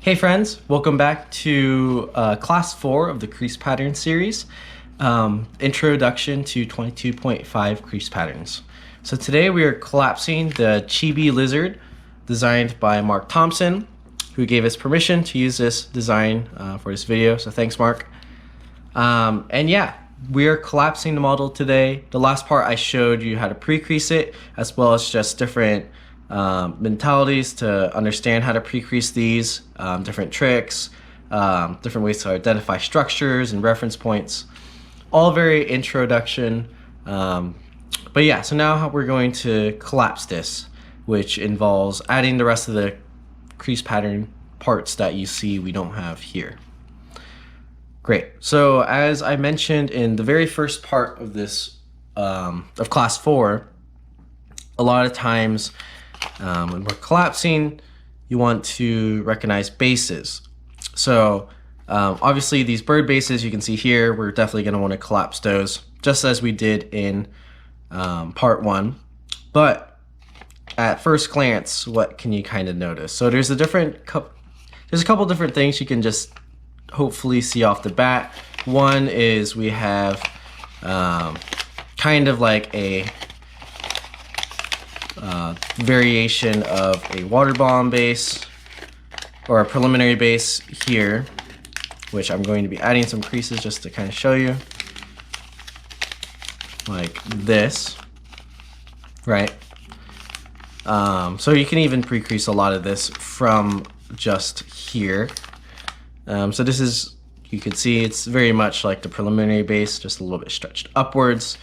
Hey friends, welcome back to class 4 of the crease pattern series, introduction to 22.5 crease patterns. So today we are collapsing the Chibi Lizard designed by Marc Thompson, who gave us permission to use this design for this video, so thanks Marc. And yeah, we are collapsing the model today. The last part I showed you how to pre-crease it, as well as just different mentalities to understand how to pre-crease these, different tricks, different ways to identify structures and reference points, all very introduction. But yeah, so now we're going to collapse this, which involves adding the rest of the crease pattern parts that you see we don't have here. Great. So as I mentioned in the very first part of this, of class 4, a lot of times when we're collapsing, you want to recognize bases. So obviously these bird bases you can see here, we're definitely going to want to collapse those just as we did in part 1. But at first glance, what can you kind of notice? So there's a couple different things you can just hopefully see off the bat. One is we have kind of like a variation of a water bomb base or a preliminary base here, which I'm going to be adding some creases just to kind of show you, like this, right? So you can even pre-crease a lot of this from just here. So this is, you can see it's very much like the preliminary base, just a little bit stretched upwards.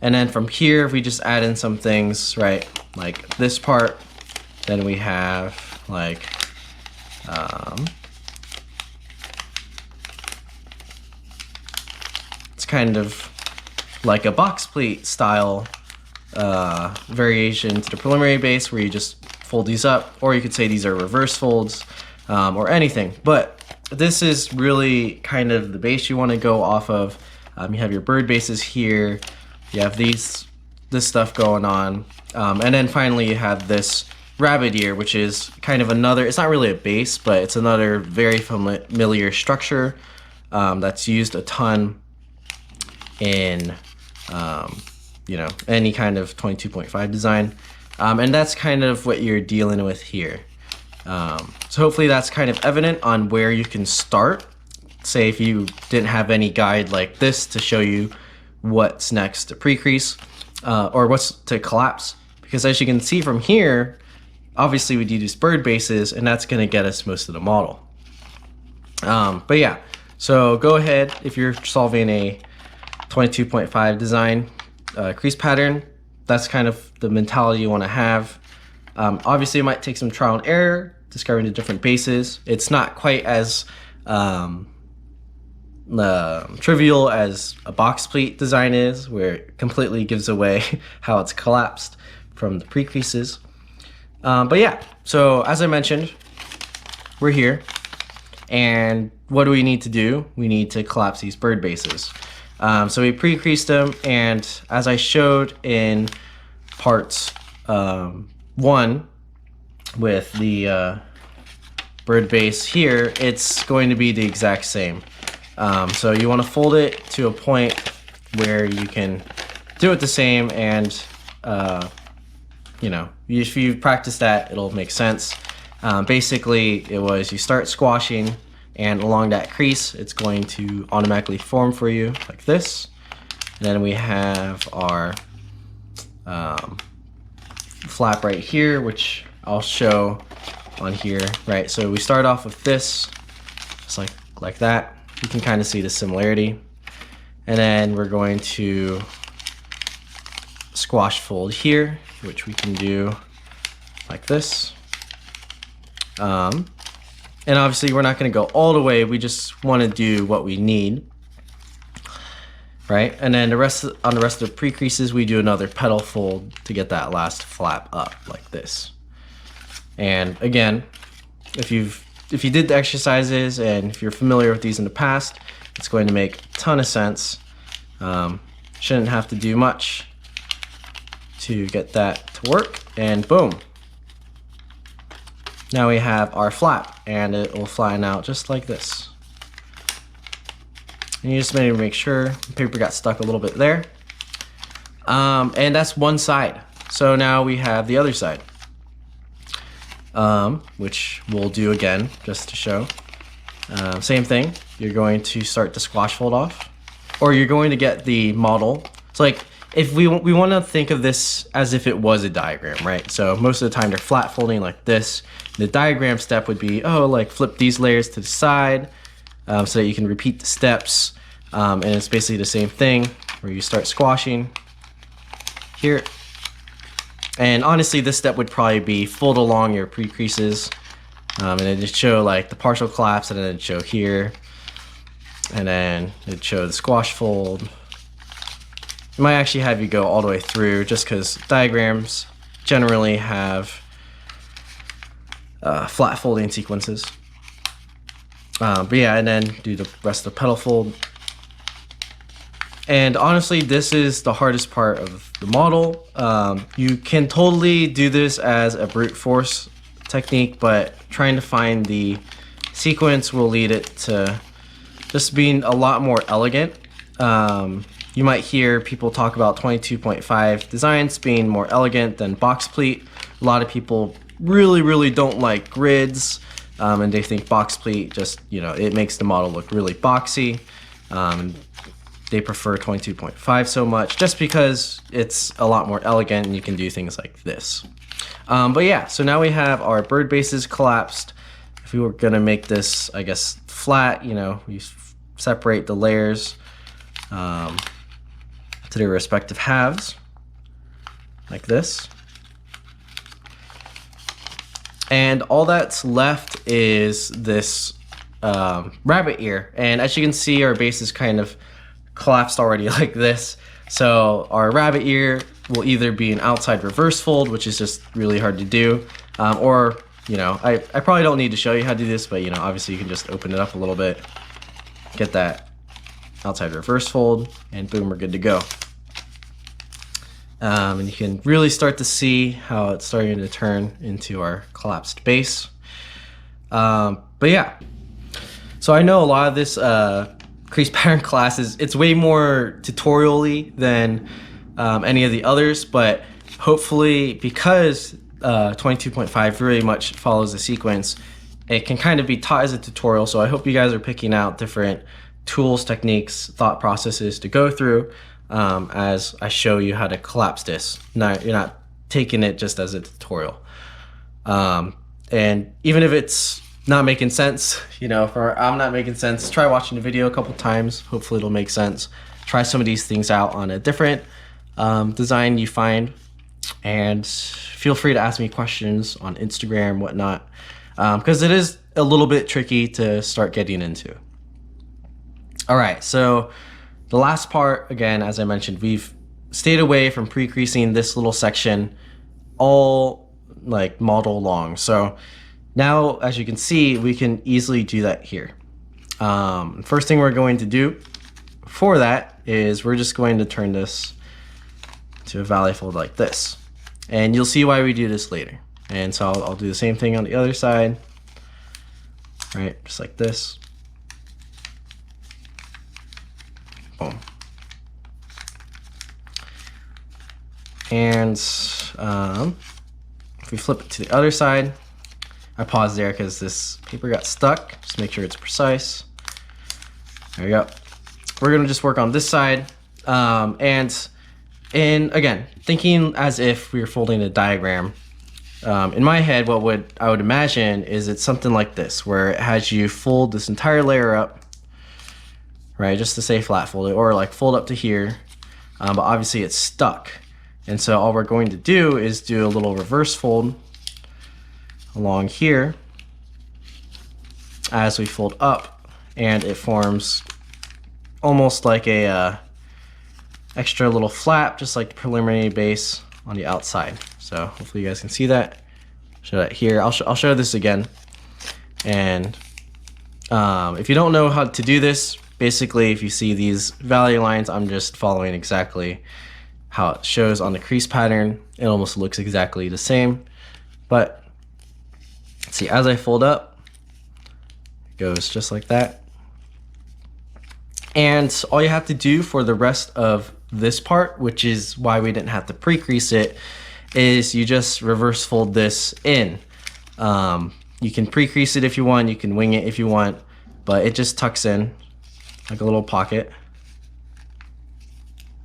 And then from here, if we just add in some things, right, like this part, then we have like, it's kind of like a box plate style variation to the preliminary base where you just fold these up, or you could say these are reverse folds or anything. But this is really kind of the base you want to go off of. You have your bird bases here. You have this stuff going on, and then finally you have this rabbit ear, which is kind of another, it's not really a base, but it's another very familiar structure that's used a ton in you know, any kind of 22.5 design, and that's kind of what you're dealing with here. So hopefully that's kind of evident on where you can start. Say if you didn't have any guide like this to show you what's next to pre-crease or what's to collapse, because as you can see from here, obviously we do these bird bases and that's going to get us most of the model. But yeah, so go ahead if you're solving a 22.5 design crease pattern, that's kind of the mentality you want to have. Obviously it might take some trial and error discovering the different bases. It's not quite as trivial as a box pleat design is, where it completely gives away how it's collapsed from the pre-creases. But yeah, so as I mentioned, we're here, and what do we need to do? We need to collapse these bird bases. So we pre-creased them, and as I showed in parts 1 with the bird base here, it's going to be the exact same. So you want to fold it to a point where you can do it the same, and you know, if you practice that, it'll make sense. Basically, it was you start squashing, and along that crease, it's going to automatically form for you like this. And then we have our flap right here, which I'll show on here, right? So we start off with this, just like that. You can kind of see the similarity. And then we're going to squash fold here, which we can do like this. And obviously we're not going to go all the way, we just want to do what we need, right? And then on the rest of the pre-creases, we do another petal fold to get that last flap up like this. And again, if you did the exercises and if you're familiar with these in the past, it's going to make a ton of sense. Shouldn't have to do much to get that to work, and boom. now we have our flap, and it will flatten out just like this. And you just maybe make sure the paper got stuck a little bit there. And that's one side. So now we have the other side, which we'll do again just to show. Same thing, you're going to start the squash fold off, or you're going to get the model. So like, if we want to think of this as if it was a diagram, right? So most of the time they're flat folding like this. The diagram step would be, oh, like flip these layers to the side, so that you can repeat the steps. And it's basically the same thing where you start squashing here. And honestly, this step would probably be fold along your pre-creases, and then just show like the partial collapse, and then it'd show here, and then it'd show the squash fold. It might actually have you go all the way through, just because diagrams generally have flat folding sequences. But yeah, and then do the rest of the petal fold. And honestly, this is the hardest part of the model. You can totally do this as a brute force technique, but trying to find the sequence will lead it to just being a lot more elegant. You might hear people talk about 22.5 designs being more elegant than box pleat. A lot of people really don't like grids, and they think box pleat just, you know, it makes the model look really boxy. They prefer 22.5 so much just because it's a lot more elegant and you can do things like this. But yeah, so now we have our bird bases collapsed. If we were gonna make this, I guess, flat, you know, we separate the layers to their respective halves, like this. And all that's left is this rabbit ear. And as you can see, our base is kind of collapsed already like this. So our rabbit ear will either be an outside reverse fold, which is just really hard to do, or, you know, I probably don't need to show you how to do this, but, you know, obviously you can just open it up a little bit, get that outside reverse fold, and boom, we're good to go. And you can really start to see how it's starting to turn into our collapsed base. But yeah, so I know a lot of this crease pattern class it's way more tutorial-y than any of the others, but hopefully because 22.5 really much follows the sequence, it can kind of be taught as a tutorial. So I hope you guys are picking out different tools, techniques, thought processes to go through as I show you how to collapse this. You're not taking it just as a tutorial. And even if it's not making sense, you know, I'm not making sense, try watching the video a couple times. Hopefully it'll make sense. Try some of these things out on a different design you find, and feel free to ask me questions on Instagram, whatnot, because it is a little bit tricky to start getting into. All right, so the last part, again, as I mentioned, we've stayed away from pre-creasing this little section all like model long. So now, as you can see, we can easily do that here. First thing we're going to do for that is we're just going to turn this to a valley fold like this. And you'll see why we do this later. And so I'll do the same thing on the other side, right? Just like this. Boom. And if we flip it to the other side, I paused there because this paper got stuck. Just make sure it's precise. There we go. We're gonna just work on this side. And again, thinking as if we were folding a diagram, in my head, what I would imagine is it's something like this, where it has you fold this entire layer up, right? Just to say flat fold it, or like fold up to here, but obviously it's stuck. And so all we're going to do is do a little reverse fold along here as we fold up, and it forms almost like a extra little flap, just like the preliminary base on the outside. So hopefully you guys can see that. Show that here. I'll show this again. And if you don't know how to do this, basically if you see these value lines, I'm just following exactly how it shows on the crease pattern. It almost looks exactly the same, but See, as I fold up, it goes just like that. And all you have to do for the rest of this part, which is why we didn't have to pre-crease it, is you just reverse fold this in. You can pre-crease it if you want, you can wing it if you want, but it just tucks in like a little pocket.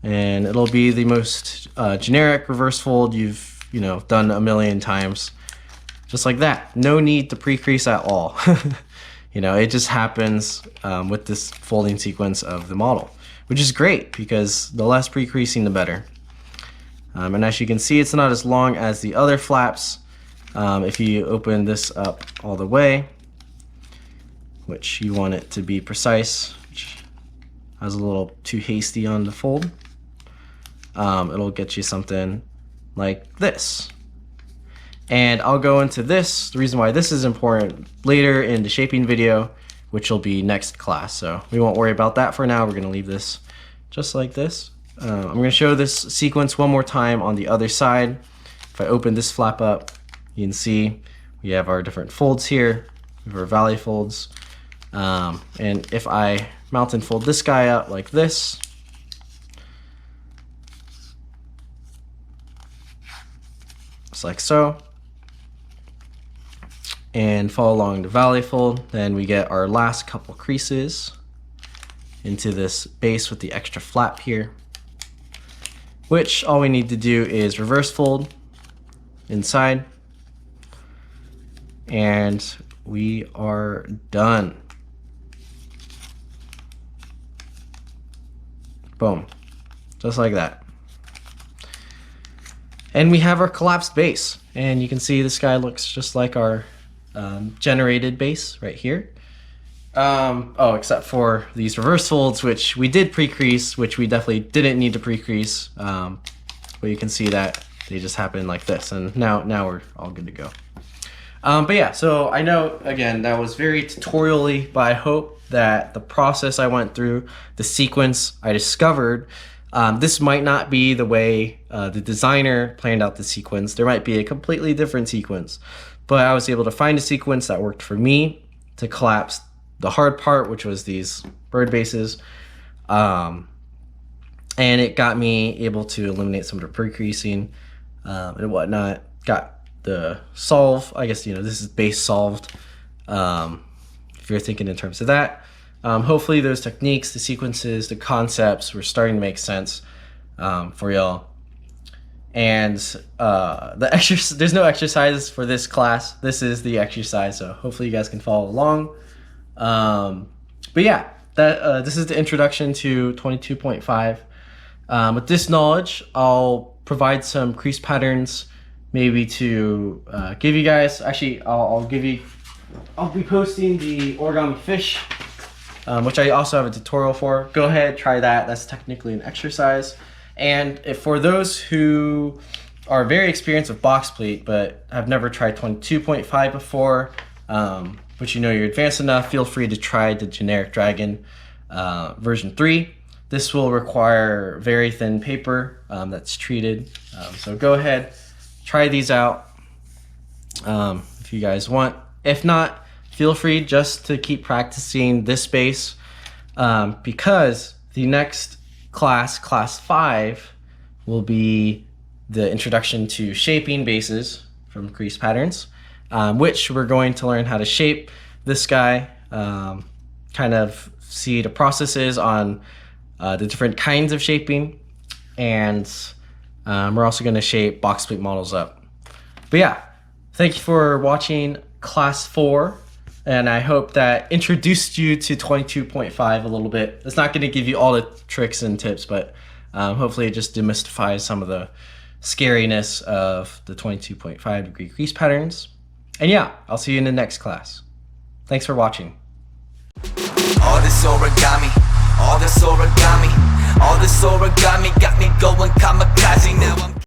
And it'll be the most generic reverse fold you've done a million times. Just like that. No need to pre-crease at all. It just happens with this folding sequence of the model, which is great because the less pre-creasing, the better. And as you can see, it's not as long as the other flaps. If you open this up all the way, which you want it to be precise, which I was a little too hasty on the fold, it'll get you something like this. And I'll go into this, the reason why this is important, later in the shaping video, which will be next class. So we won't worry about that for now. We're going to leave this just like this. I'm going to show this sequence one more time on the other side. If I open this flap up, you can see we have our different folds here. We have our valley folds. And if I mount and fold this guy out like this, just like so, and follow along the valley fold, then we get our last couple creases into this base with the extra flap here, which all we need to do is reverse fold inside, and we are done. Boom, just like that. And we have our collapsed base, and you can see this guy looks just like our generated base right here. Oh, except for these reverse folds, which we did pre-crease, which we definitely didn't need to pre-crease. But you can see that they just happen like this, and now we're all good to go. But yeah, so I know, again, that was very tutorial-y, but I hope that the process I went through, the sequence I discovered, this might not be the way the designer planned out the sequence. There might be a completely different sequence, but I was able to find a sequence that worked for me to collapse the hard part, which was these bird bases. And it got me able to eliminate some of the pre-creasing and whatnot. Got the solve, I guess, this is base solved. If you're thinking in terms of that. Hopefully those techniques, the sequences, the concepts were starting to make sense for y'all. And there's no exercises for this class. This is the exercise, so hopefully you guys can follow along. But yeah, this is the introduction to 22.5. With this knowledge, I'll provide some crease patterns, maybe to give you guys. Actually, I'll be posting the origami fish, which I also have a tutorial for. Go ahead, try that. That's technically an exercise. And for those who are very experienced with box pleat but have never tried 22.5 before, but you're advanced enough, feel free to try the generic Dragon version 3. This will require very thin paper that's treated. So go ahead, try these out if you guys want. If not, feel free just to keep practicing this base because the next class 5, will be the introduction to shaping bases from crease patterns, which we're going to learn how to shape this guy, kind of see the processes on the different kinds of shaping, and we're also going to shape box pleat models up. But yeah, thank you for watching class 4. And I hope that introduced you to 22.5 a little bit. It's not going to give you all the tricks and tips, but hopefully it just demystifies some of the scariness of the 22.5 degree crease patterns. And yeah, I'll see you in the next class. Thanks for watching. All this origami got me going kamikaze. Now I'm